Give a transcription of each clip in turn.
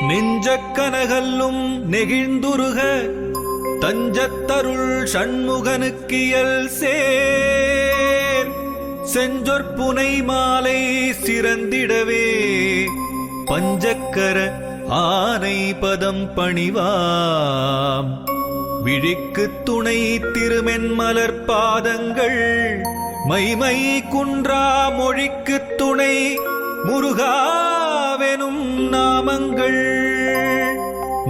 நெஞ்சக் கனகல்லும் நெகிழ்ந்துருக தஞ்சத்தருள் சண்முகனுக்கியல் சேர் செஞ்சொற்புனை மாலை சிறந்திடவே பஞ்சக்கர ஆனை பதம் பணிவாம் விழிக்கு துணை திருமென்மலர் பாதங்கள் மைமை குன்றா மொழிக்கு துணை முருகாவெனும் நாமங்கள்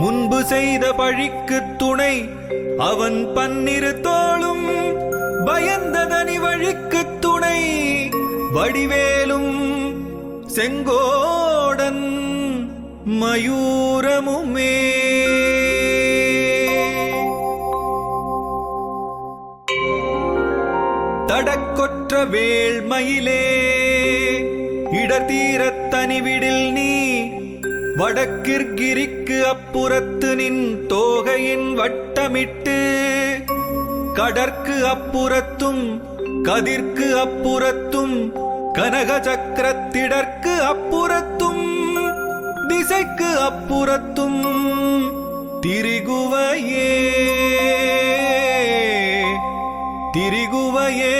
முன்பு செய்த பழிக்கு துணை அவன் பன்னிரு தோளும் பயந்ததனி வழிக்கு துணை வடிவேலும் செங்கோடன் மயூரமுமே. தடக்கொற்ற வேள்மயிலே இடத்தீரத் தனிவிடில் நீ வடக்கிற்கிரிக்கு அப்புறத்து நின் தோகையின் வட்டமிட்டு கடற்கு அப்புறத்தும் கதிர்க்கு அப்புறத்தும் கனக சக்கரத்திடற்கு அப்புறத்தும் திசைக்கு அப்புறத்தும் திரிகுவையே திரிகுவையே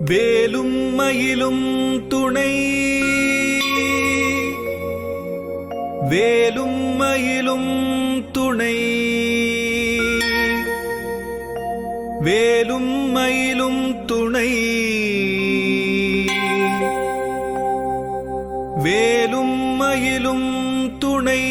வேலும் மயிலும் துணை வேலும் மயிலும் துணை வேலும் மயிலும் துணை வேலும் மயிலும் துணை.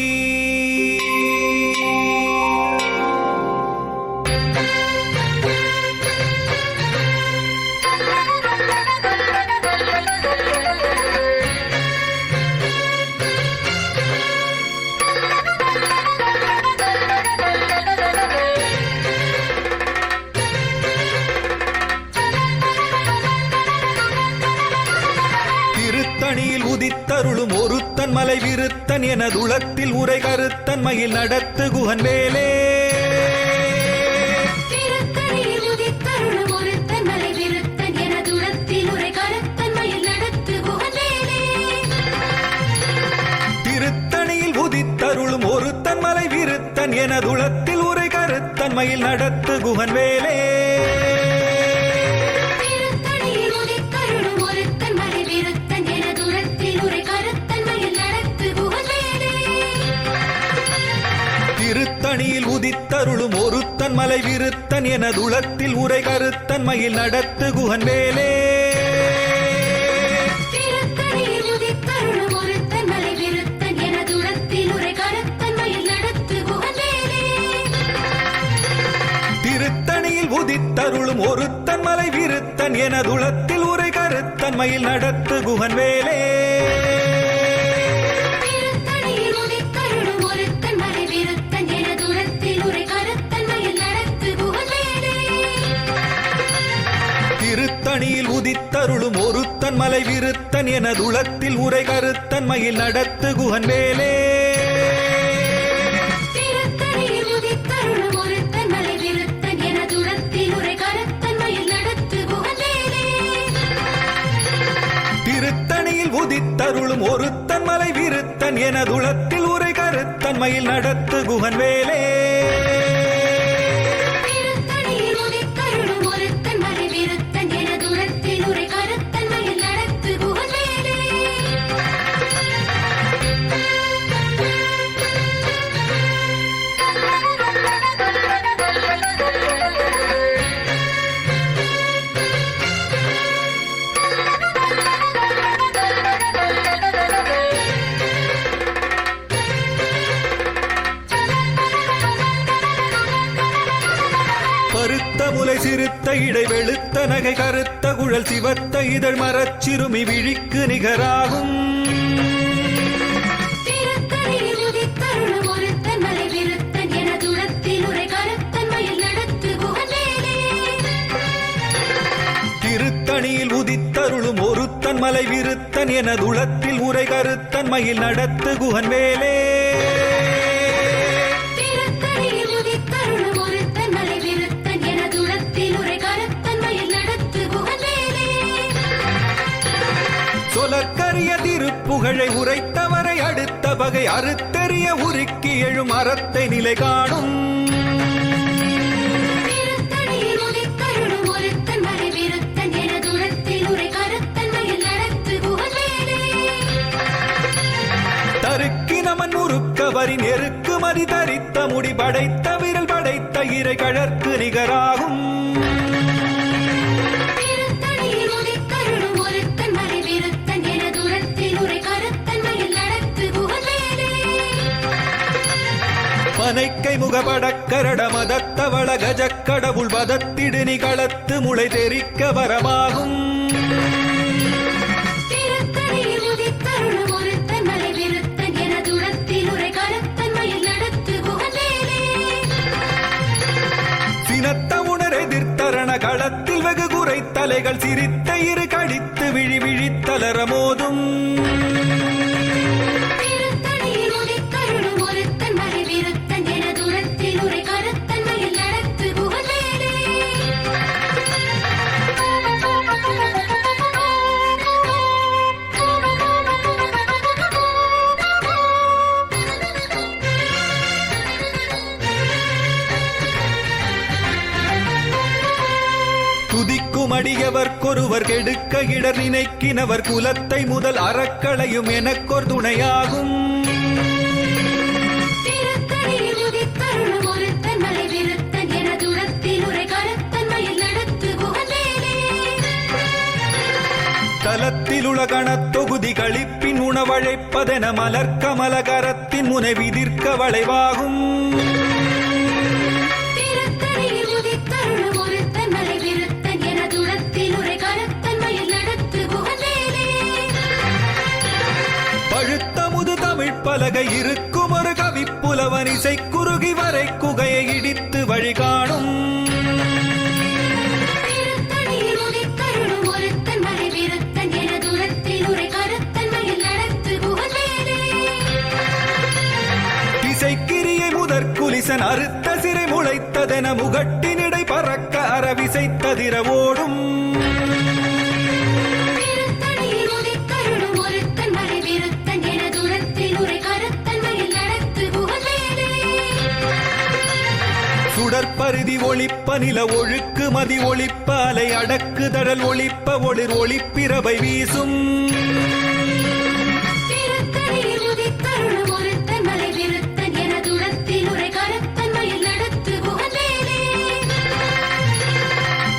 உதித்தருளும் ஒருத்தன் மலை விருத்தன் எனதுளத்தில் உரை கருத்தன் மயில் நடத்து குகன் வேலே. திருத்தணியில் உதித்தருளும் ஒருத்தன் மலை விருத்தன் எனதுளத்தில் உரை கருத்தன் மயில் நடத்து குகன் வேலே. திருத்தணியில் உதித்தருளும் ஒருத்தன் மலை விருத்தன் எனதுளத்தில் உரை கருத்தன் மயில் நடத்து குகன் வேலே. திருத்தணியில் உதித்தருளும் ஒருத்தன் மலை விருத்தன் எனதுளத்தில் உரை கருத்தன் மயில் நடத்து குகன் வேலே. திருத்தணியில் உதித்தருளும் ஒருத்தன் மலை விருத்தன் எனதுளத்தில் உரை கருத்தன் மயில் நடத்து குகன் வேலே. திருத்தணியில் உதித்தருளும் ஒருத்தன் மலை விருத்தன் எனதுளத்தில் உரை கருத்தன் மயில் நடத்து குகன் வேலே. திருத்தணியில் உதித்தருளும் ஒருத்தன் மலை விருத்தன் எனதுளத்தில் உரை கருத்தன் மயில் நடத்து குகன் வேலே. திருத்தணியில் உதித்தருளும் ஒருத்தன் மலை விருத்தன் எனதுளத்தில் உரை கருத்தன் மயில் நடத்து குகன் வேலே. திருத்தணியில் உதித்தருளும் ஒருத்தன் மலை விருத்தன் எனதுளத்தில் உரை கருத்தன் மயில் நடத்து குகன் வேலே. பருத்த முலை சிறுத்த இடை வெளுத்த நகை கருத்த குழல் சிவத்த இதழ் மரச்சிறுமி விழிக்கு நிகராகும். திருத்தணியில் உதித்தருளும் ஒருத்தன் மலை விருத்தன் எனதுளத்தில் உரை கருத்தன் மயில் நடத்து குகன் வேலே. திருத்தணியில் உதித்தருளும் ஒருத்தன் மலை விருத்தன் எனதுளத்தில் உரை கருத்தன் மயில் நடத்து குகன் வேலே. திருத்தணியில் உதித்தருளும் ஒருத்தன் மலை விருத்தன் எனதுளத்தில் உரை கருத்தன் மயில் நடத்து குகன் புகழை உரைத்தவரை அடுத்த பகை அறுத்தெறிய உருக்கி எழும் அறத்தை நிலை காணும். தருக்கினமன் உருக்கவரின் எருக்கு மதி தரித்த முடி படைத்த விரல் படைத்த இறை கழற்கு நிகராகும். பனைக்கை முகபடக்கரட மதத்தவள கஜக்கடவுள் வதத்திடு நிகளத்து முளை தெரிக்க வரமாகும். சினத்த உணர் எதிர்த்தரண களத்தில் வெகு குறை தலைகள் சிரித்த இரு கடித்து விழி விழித்தலர மோதும். துதிக்கும் அடியவர்க்கொருவர் கெடுக்க இடர் நினைக்கினவர் குலத்தை முதல் அறக்களையும் எனக்கொரு துணையாகும். தலத்தில் உலகணத் தொகுதி களிப்பின் உணவழைப்பதென மலர்க்கமலகரத்தின் முனை விதிர்க்க வளைவாகும். பழுத்தமுது தமிழ் பலகை இருக்கும் ஒரு கவிப்புலவன் இசை குறுகி வரை குகையை இடித்து வழிகாணும். திசைக்கிரியை முதற் குலிசன் அறுத்த சிறை முளைத்ததென முகட்டினிடை பறக்க அறவிசைத்ததிர ஓடும். சுடற்பருதி ஒளிப்ப நில ஒழுக்கு மதி ஒளிப்ப அலை அடக்கு தடல் ஒளிப்ப ஒளிர் ஒளிப்பிரபை வீசும்.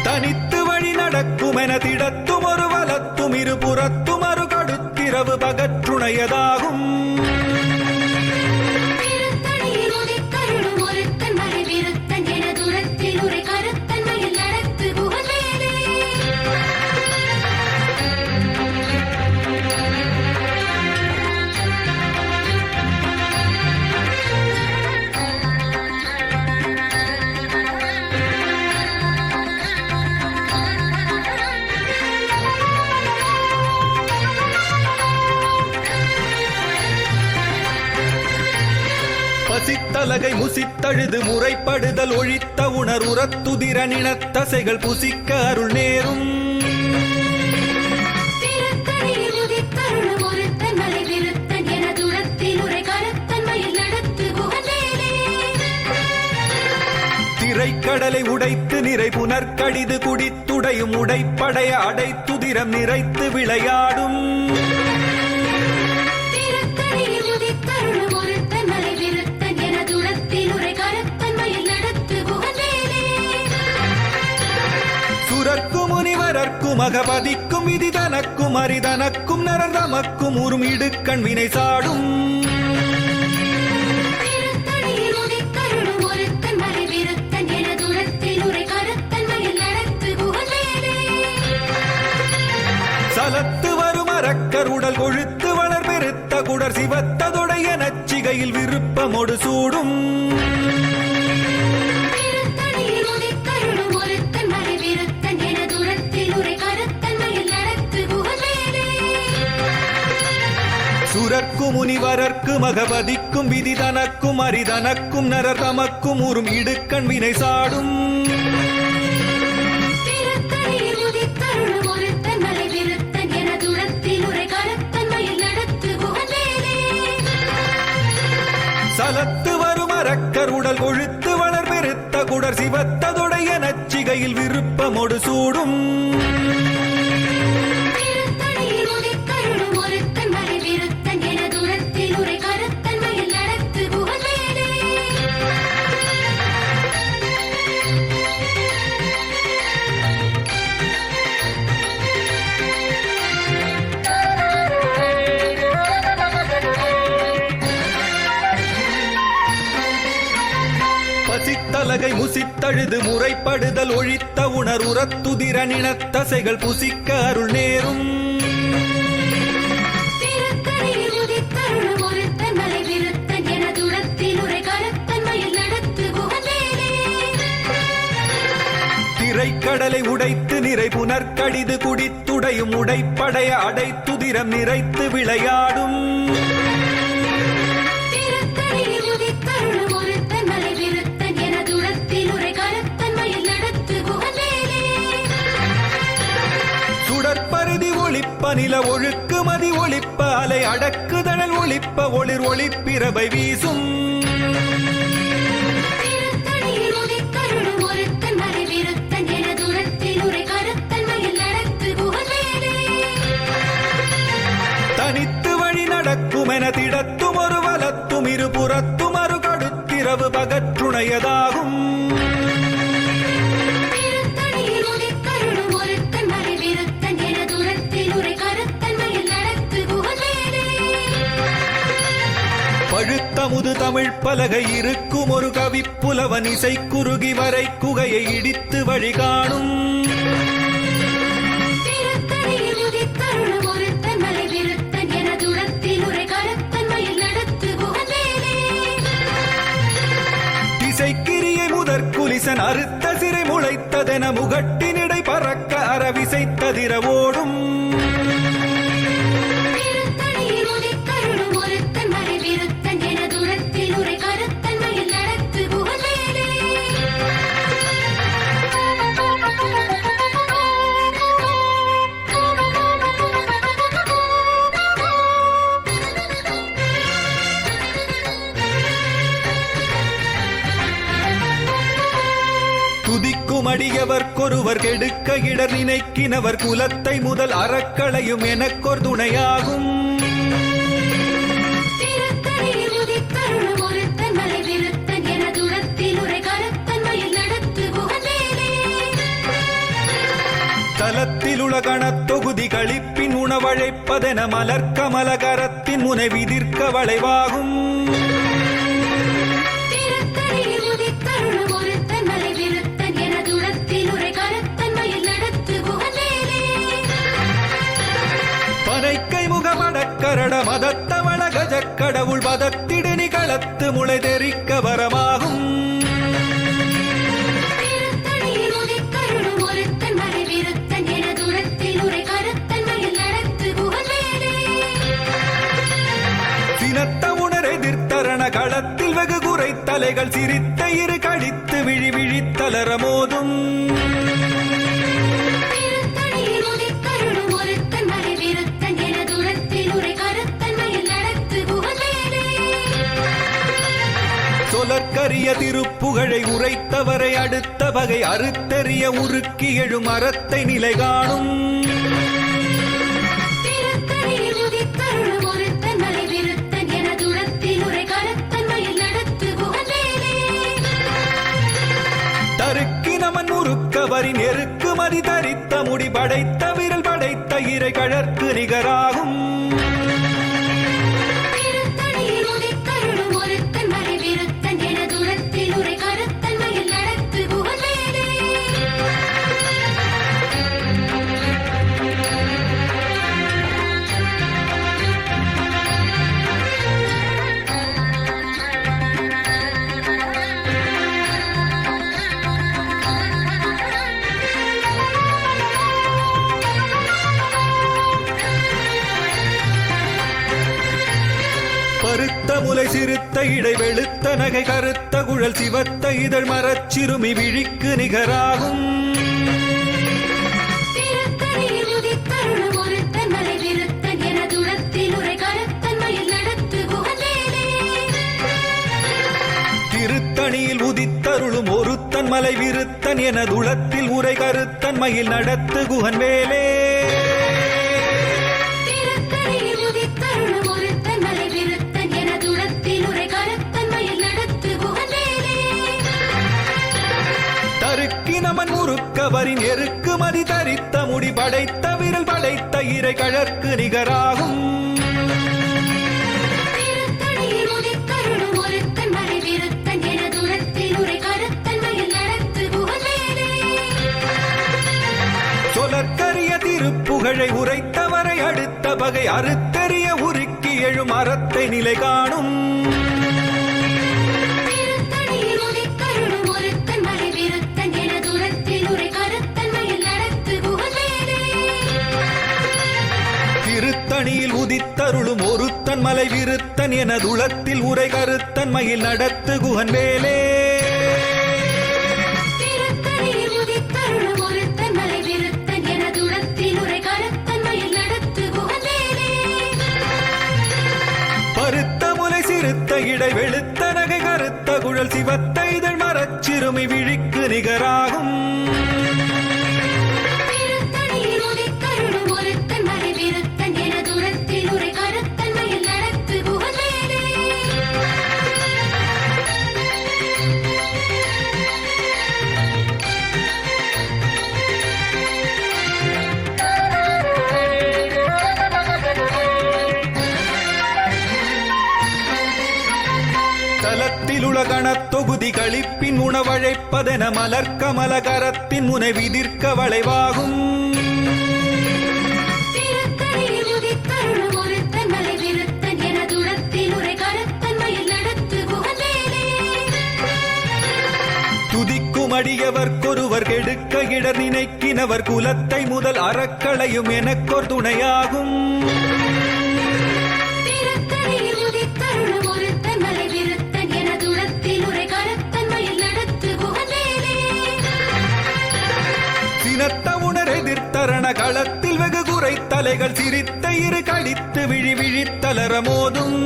தனித்து வழி நடக்கும் என திடத்தும் ஒரு வலத்தும் இருபுறத்தும் அரு கடுத்திரவு பகற்றுணையதாகும். பசித்தலகை முசித்தழுது முறைப்படுதல் ஒழித்த உணர் உரத்துதிர நினத்தசைகள் புசிக்க அருள் நேரும். திரைக்கடலை உடைத்து நிறை புனர்கடிது குடித்துடையும் உடைப்படைய அடைத்துதிரம் நிறைத்து விளையாடும். சுரர்க்கும் முனிவரர்க்கும் அகபதிக்கும் விதி தனக்கும் அரிதனக்கும் நரர் தமக்கும் உறும் இடுக்கண் வினை சாடும். சலத்து வரும் அரக்கர் உடல் கொழுத்து வளர் பெருத்த குடர் சிவத்ததொடைய நச்சிகையில் விருப்பமொடு சூடும். சுரர்க்கும் முனிவரர்க்கும் அகபதிக்கும் விதி தனக்கும் அரிதனக்கும் நரர் தமக்கும் உறும் இடுக்கண் வினை சாடும். சுடர் உடல் கொழுத்து வளர் பெருத்த குடர் சிவத்ததொடைய நச்சிகையில் விருப்பமொடு சூடும் பசித்தலகை முசித்தழுது முறைப்படுதல் ஒழித்த உணர் உரத்துதிர நினத்தசைகள் புசிக்க அருள் நேரும் திரைக்கடலை உடைத்து நிறை புனர்கடிது குடித்துடையும் உடைப்படைய அடைத்துதிரம் நிறைத்து விளையாடும் சுடற்பருதி ஒளிப்ப நில ஒழுக்கு மதி ஒளிப்ப அலை அடக்குதழல் ஒளிப்ப ஒளிர் ஒளிப்பிரபை வீசும் தனித்து வழி நடக்குமென திடத்தும் ஒரு வலத்தும் இருபுறத்தும் அரு கடுத்திரவு பகற்றுணையதாகும் பழுத்தமுது தமிழ் பலகை இருக்கும் ஒரு கவிப்புலவன் இசை குறுகி வரை குகையை இடித்து வழி காணும் திசைக்கிரியை முதற் குலிசன் அறுத்த சிறை முளைத்ததென முகட்டினிடை பறக்க அறவிசைத்ததிர ஓடும் துதிக்கும் அடியவர்க்கொருவர் கெடுக்க இடர் நினைக்கினவர் குலத்தை முதல் அறக்களையும் எனக்கொரு துணையாகும் தலத்தில் உலகணத் தொகுதி கழிப்பின் உணவழைப்பதென மலர்க்கமலகரத்தின் முனை விதிர்க்க வளைவாகும் பனைக்கை முகமடக்கரட மதத்தவள கஜக்கடவுள் பதத்திடு நிகளத்து முளை தெரிக்க வரமாகும் சினத்த உணர் எதிர்த்தரண களத்தில் வெகு குறை தலைகள் சிரித்த இரு கழித்து விழி விழித்தலர மோதும் சொலற்கரிய திருப்புகழை உரைத்தவரை அடுத்த வகை அறுத்தெறிய உருக்கி எழும் அறத்தை நிலை காணும் தருக்கி நமன் உருக்கவரி நெருக்கு மதி தரித்த முடி படைத்த விரல் படைத்த இறை கழற்கு நிகராகும் பருத்த முலை சிறுத்த இடை வெளுத்த நகை கருத்த குழல் சிவத்த இதழ் மரச்சிறுமி விழிக்கு நிகராகும் திருத்த ஒருத்தன் மலை விருத்தன் எனதுளத்தில் உரை கருத்தன் மயில் நடத்து குகன் வேலே நமன் முறுக்கவரின் எருக்கு மதி தரித்த முடி படைத்த விரல் படைத்த இறை கழற்கு நிகராகும் சொலற்கரிய திருப்புகழை உரைத்தவரை அடுத்த பகை அறுத்தெறிய உருக்கி எழும் அறத்தை நிலை காணும் திருத்தணியில் உதித்தருளும் ஒருத்தன் மலை விருத்தன் எனதுளத்தில் உரை கருத்தன் மயில் நடத்து குகன் வேலே பருத்த முலை சிறுத்த இடை வெளுத்த நகை கருத்த குழல் சிவத்த இதழ் மரச்சிறுமி விழிக்கு நிகராகும் உலகணத் தொகுதி களிப்பின் உணவழைப்பதென மலர்கமல கரத்தின் முனை விதிர்க்க வளைவாகும் துதிக்கும் அடியவர்க்கொருவர் கெடுக்க இடர் நினைக்கினவர் குலத்தை முதல் அறக்களையும் எனக்கொர் துணையாகும் சினத்த உணர் எதிர்த்தரண களத்தில் வெகு குறை தலைகள் சிரித்த இரு கடித்து விழி விழித்தலர மோதும்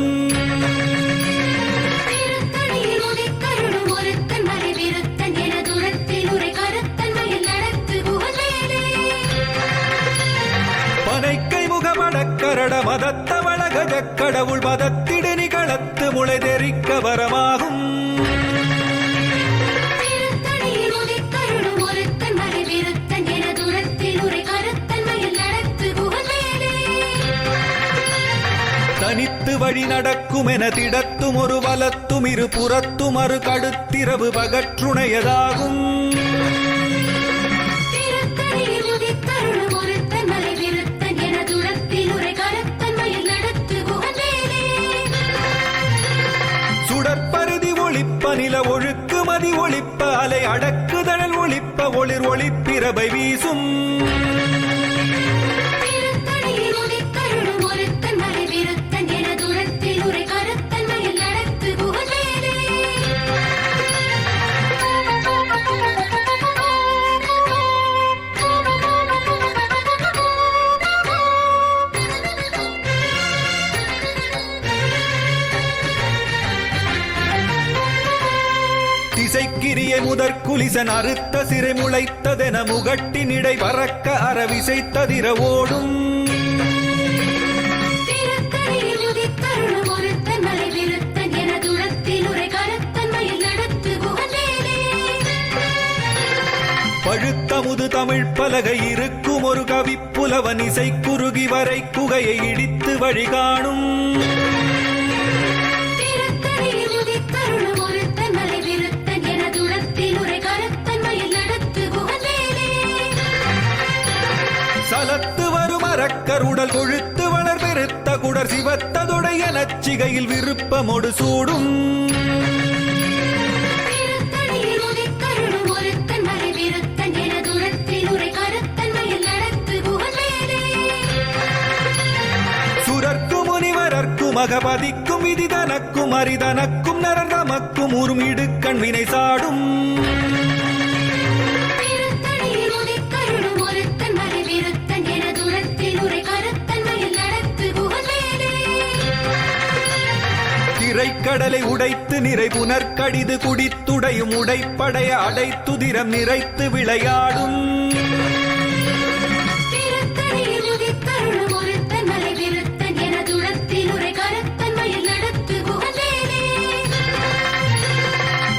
பனைக்கை முகமடக்கரட மதத்த வளகஜ கடவுள் மதத்திடனி களத்து முளை தெரிக்க வரமாகும் தனித்து வழி நடக்கும் என திடத்தும் ஒரு வலத்தும் இரு புறத்தும் அரு கடுத்திரவு பகற்றுணையதாகும் சுடற்பருதி ஒளிப்ப நில ஒழுக்கு மதி ஒளிப்ப அலை அடக்குதழல் ஒளிப்ப ஒளிர் ஒளிப்பிரபை வீசும் திசைக்கிரிய முதற்குலிசன் அறுத்த சிறை முளைத்ததென முகட்டினிடை பறக்க அறவிசைத்ததிர ஓடும் பழுத்தமுது தமிழ் பலகை இருக்கும் ஒரு கவிப்புலவன் இசை குறுகி வரை குகையை இடித்து வழிகாணும் சலத்து வரும் அரக்கர் உடல் கொழுத்து வளர் பெருத்த குடர் சிவத்ததுடைய நச்சிகையில் விருப்பமொடு சூடும் சுரர்க்கும் முனிவரர்க்கும் அகபதிக்கும் விதி தனக்கும் அரிதனக்கும் நரர் தமக்கும் உறும் இடுக்கண் வினை சாடும் திரைக்கடலை உடைத்து நிறை புனற்கடிது குடித்துடையும் உடைப்படைய அடைத்துதிரம் நிறைத்து விளையாடும்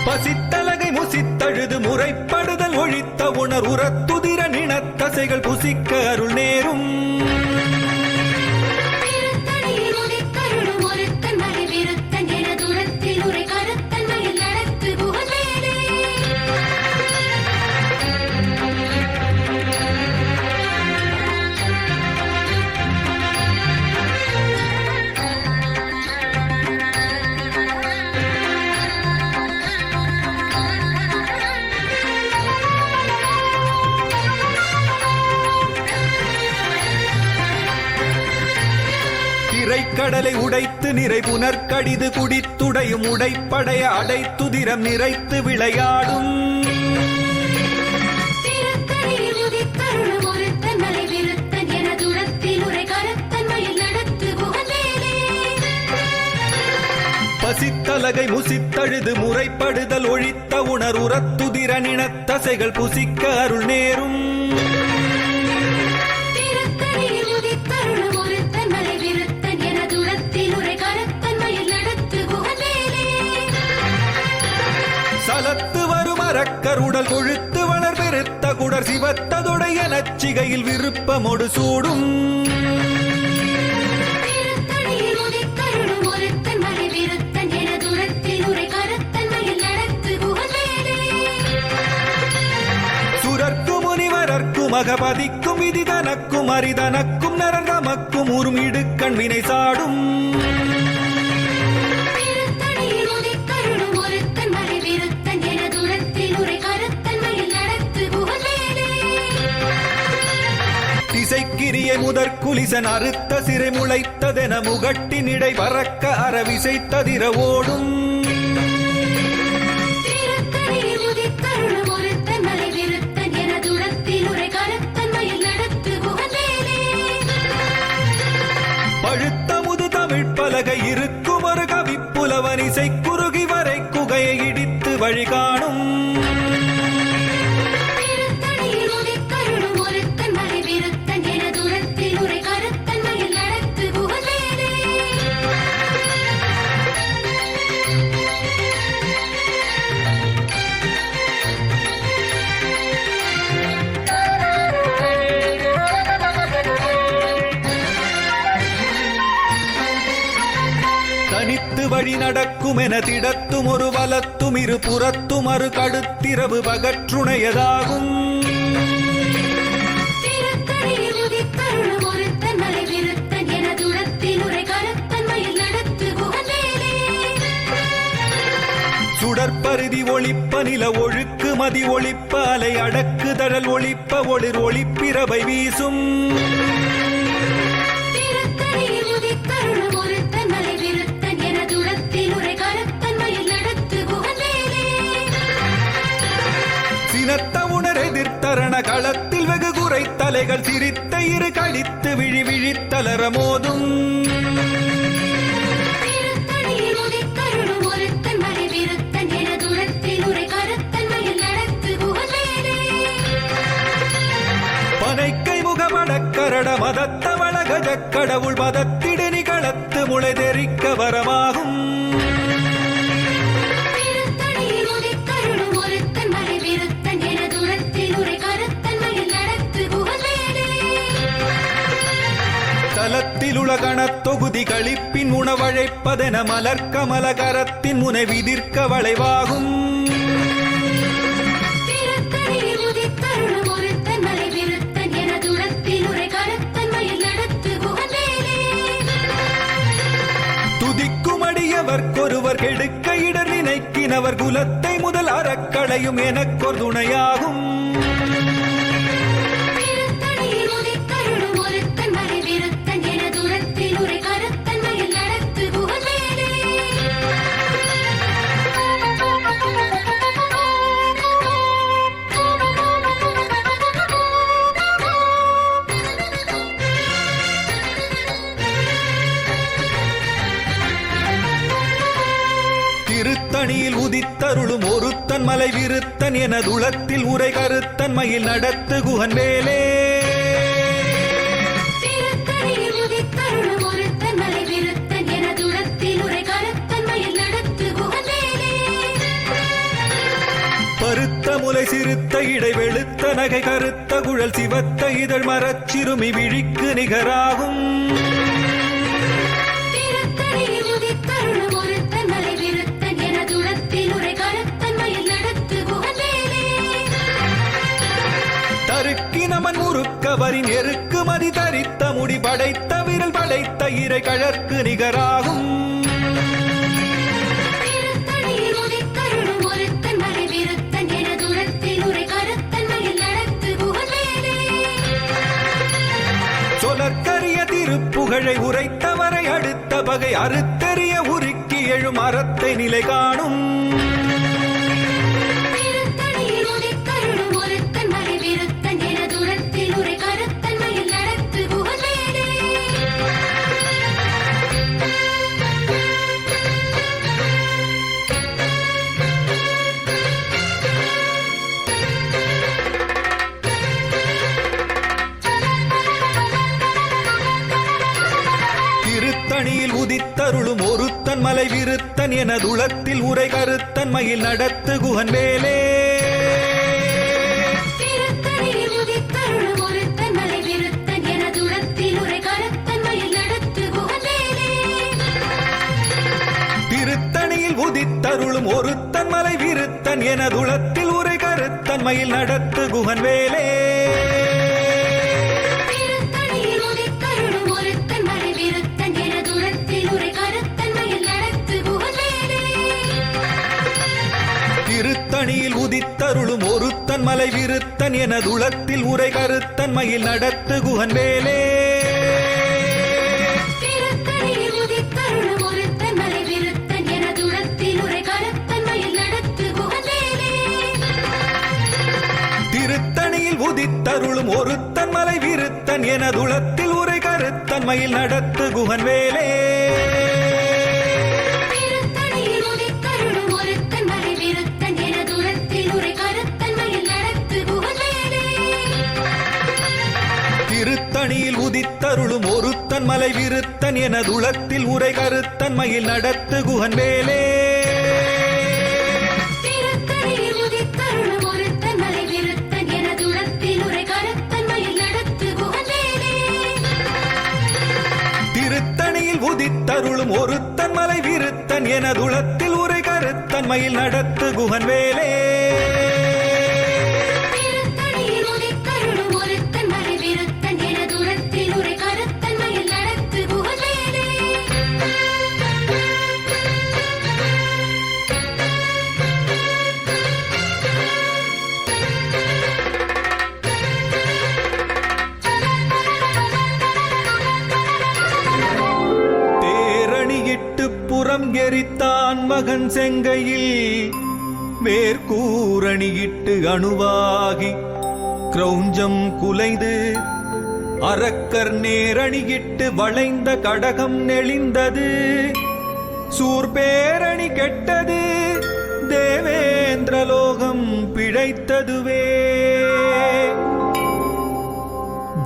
பசித்தலகை முசித்தழுது முறைப்படுதல் ஒழித்த உணர் உரத்துதிர நினத்தசைகள் புசிக்க அருள் நேரும் கடலை உடைத்து நிறை புனற்கடிது குடித்துடையும் உடைப்படைய அடைத்துதிரம் நிறைத்து விளையாடும் பசித்தலகை முசித்தழுது முறைப்படுதல் ஒழித்த உணர் உரத்துதிர நினத்தசைகள் புசிக்க அருள் நேரும் சலத்து வரும் அரக்கருடல் கொழுத்து வளர் பெருத்த குடர் சிவத்ததுடைய நச்சிகையில் விருப்பமொடு சூடும் சுரர்க்கும் முனிவரர்க்கும் மகபதிக்கும் விதி தனக்கும் அரிதனக்கும் நரந்தமக்கும் உறும் இடுக்கண் வினை சாடும் திசைக்கிரியை முதற் குலிசன் அறுத்த சிறை முளைத்ததென முகட்டினிடை பறக்க அரவிசை ததிர ஓடும் பழுத்த முது தமிழ் பலகை இருக்கும் ஒரு கவிப்புலவன் இசை குறுகி வரை குகையை இடித்து வழிகாணும் வழி நடக்கும் என திடத்தும் ஒரு வலத்தும் இரு புறத்தும் அரு கடுத்திரவு பகற்றுணையதாகும் சுடற்பருதி ஒளிப்ப நில ஒழுக்கு மதி ஒளிப்ப அலை அடக்கு தழல் ஒளிப்ப ஒளிர் ஒளிப்பிரவை வீசும் சினத்த உணர் எதிர்த்தரண களத்தில் வெகு குறை தலைகள் சிரித்த இரு கழித்து விழி விழித்தலர மோதும் பனைக்கை முகமடக்கரட மதத்த வளகஜ கடவுள் மதத்திடு நிகளத்து முளை தெரிக்க வரமாகும் தலத்தில் உலகணத் தொகுதி கழிப்பின் உணவழைப்பதென மலர் கமலகரத்தின் முனை விதிர்க்க வளைவாகும் துதிக்கும் அடியவர்க்கொருவர் கெடுக்க இடர் நினைக்கினவர் குலத்தை முதல் அறக்களையும் எனக்கொரு துணையாகும் திருத்தணியில் உதித்தருளும் ஒருத்தன் மலை விருத்தன் எனதுளத்தில் உரை கருத்தன் மயில் நடத்து குகன் வேலே திருத்தணியில் உதித்தருளும் ஒருத்தன் மலை விருத்தன் எனதுளத்தில் உரை கருத்தன் மயில் நடத்து குகன் வேலே பருத்த முலை சிறுத்த இடை வெளுத்த நகை கருத்த குழல் சிவத்த இதழ் மரச்சிறுமி விழிக்கு நிகராகும் திருத்தணியில் உதித்தருளும் ஒருத்தன் மலை விருத்தன் எனதுளத்தில் உரை கருத்தன் மயில் நடத்து குகன் வேலே தருக்கினமன் முறுக்க வரின் எருக்கு மதி தரித்த முடி படைத்த விரல் படைத்த இறை கழற்கு நிகராகும் திருத்தணியில் உதித்தருளும் ஒருத்தன் மலை விருத்தன் எனதுளத்தில் உரை கருத்தன் மயில் நடத்து குகன் வேலே சொலற்கரிய திருப்புகழை உரைத்தவரை அடுத்த பகை அறுத்தெறிய உருக்கி எழும் அறத்தை நிலை காணும் திருத்தணியில் உதித்தருளும் ஒருத்தன் மலை விருத்தன் எனதுளத்தில் உரை கருத்தன் மயில் நடத்து குகன் வேலே திருத்தணியில் உதித்தருளும் ஒருத்தன் மலை விருத்தன் எனதுளத்தில் உரை கருத்தன் மயில் நடத்து குகன் வேலே திருத்தணியில் உதித்தருளும் ஒருத்தன் மலை விருத்தன் எனதுளத்தில் உரை கருத்தன் மயில் நடத்து குகன் வேலே திருத்தணியில் உதித்தருளும் ஒருத்தன் மலை விருத்தன் எனதுளத்தில் உரை கருத்தன் மயில் நடத்து குகன் வேலே திருத்தணியில் உதித்தருளும் ஒருத்தன் மலை விருத்தன் எனதுளத்தில் உரை கருத்தன் மயில் நடத்து குகன் வேலே திருத்தணியில் உதித்தருளும் ஒருத்தன் மலை விருத்தன் எனதுளத்தில் உரை கருத்தன் மயில் நடத்து குகன் வேலே திருத்தணியில் உதித்தருளும் ஒருத்தன் மலை விருத்தன் எனதுளத்தில் உரை கருத்தன் மயில் நடத்து குகன் வேலே திருத்தணியில் உதித்தருளும் ஒருத்தன் மலை விருத்தன் எனதுளத்தில் உரை கருத்தன் மயில் நடத்து குகன் வேலே திருத்தணியில் உதித்தருளும் ஒருத்தன் மலை விருத்தன் எனதுளத்தில் உரை கருத்தன் மயில் நடத்து குகன் வேலே திருத்தணியில் உதித்தருளும் ஒருத்தன் மலை விருத்தன் எனதுளத்தில் உரை கருத்தன் மயில் நடத்து குகன் வேலே திருத்தணியில் உதித்தருளும் ஒருத்தன் மலை விருத்தன் எனதுளத்தில் உரை கருத்தன் மயில் நடத்து குகன் வேலே திருத்தணியில் உதித்தருளும் ஒருத்தன் மலை விருத்தன் எனதுளத்தில் உரை கருத்தன் மயில் நடத்து குகன் வேலே திருத்தணியில் உதித்தருளும் ஒருத்தன் மலை விருத்தன் எனதுளத்தில் உரை கருத்தன் மயில் நடத்து குகன் வேலே தேரணியிட்டு புறம் எரித்தான் மகன் செங்கையில் வேர்க்கூரணியிட்டு அணுவாகி கிரௌஞ்சம் குலைந்து அரக்கர் நேரணியிட்டு வளைந்த கடகம் நெளிந்தது சூர்பேரணி கெட்டது தேவேந்திரலோகம் பிழைத்ததுவே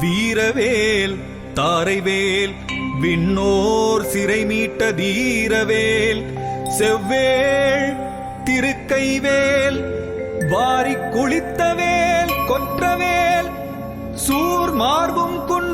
வீரவேல் தாரைவேல் விண்ணோர் சிறை மீட்ட தீரவேல் செவ்வேள் திருக்கைவேல் வாரிக் குளித்தவேல் கொற்றவேல் சூர் மார்பும் குன்